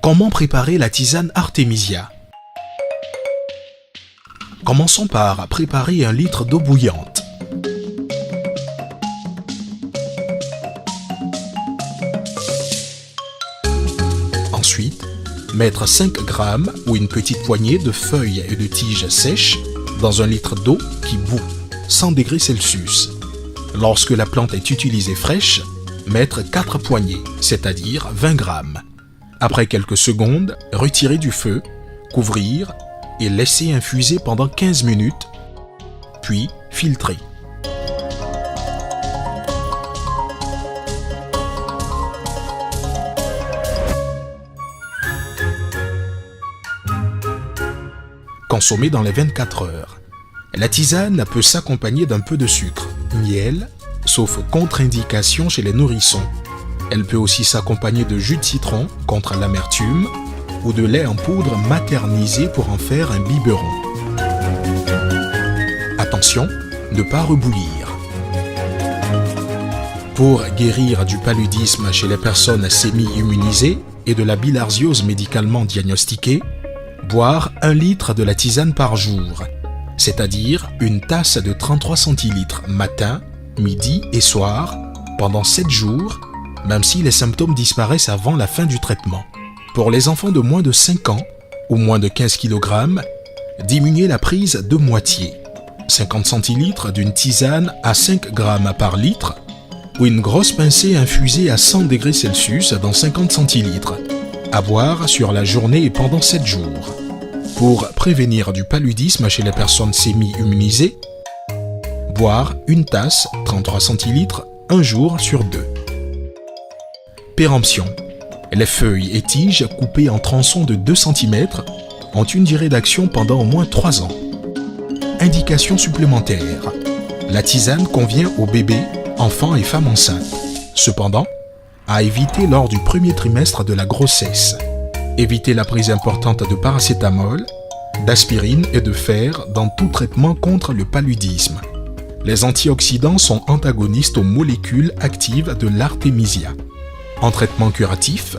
Comment préparer la tisane Artemisia? Commençons par préparer 1 litre d'eau bouillante. Ensuite, mettre 5 g ou une petite poignée de feuilles et de tiges sèches dans 1 litre d'eau qui bout, 100 degrés Celsius. Lorsque la plante est utilisée fraîche, mettre 4 poignées, c'est-à-dire 20 g. Après quelques secondes, retirer du feu, couvrir et laisser infuser pendant 15 minutes, puis filtrer. Consommer dans les 24 heures. La tisane peut s'accompagner d'un peu de sucre, miel, sauf contre-indication chez les nourrissons. Elle peut aussi s'accompagner de jus de citron contre l'amertume ou de lait en poudre maternisé pour en faire un biberon. Attention, ne pas rebouillir. Pour guérir du paludisme chez les personnes sémi-immunisées et de la bilharziose médicalement diagnostiquée, boire 1 litre de la tisane par jour, c'est-à-dire une tasse de 33 centilitres matin, midi et soir pendant 7 jours, même si les symptômes disparaissent avant la fin du traitement. Pour les enfants de moins de 5 ans ou moins de 15 kg, diminuez la prise de moitié, 50 centilitres d'une tisane à 5 g par litre ou une grosse pincée infusée à 100 degrés Celsius dans 50 centilitres, à boire sur la journée et pendant 7 jours. Pour prévenir du paludisme chez les personnes sémi-immunisées, boire une tasse, 33 centilitres, 1 jour sur 2. Péremption. Les feuilles et tiges coupées en tronçons de 2 cm ont une durée d'action pendant au moins 3 ans. Indication supplémentaire. La tisane convient aux bébés, enfants et femmes enceintes. Cependant, à éviter lors du premier trimestre de la grossesse. Évitez la prise importante de paracétamol, d'aspirine et de fer dans tout traitement contre le paludisme. Les antioxydants sont antagonistes aux molécules actives de l'artémisia. En traitement curatif,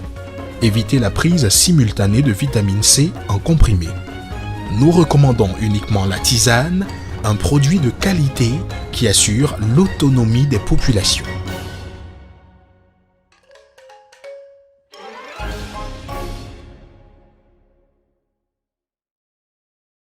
évitez la prise simultanée de vitamine C en comprimé. Nous recommandons uniquement la tisane, un produit de qualité qui assure l'autonomie des populations.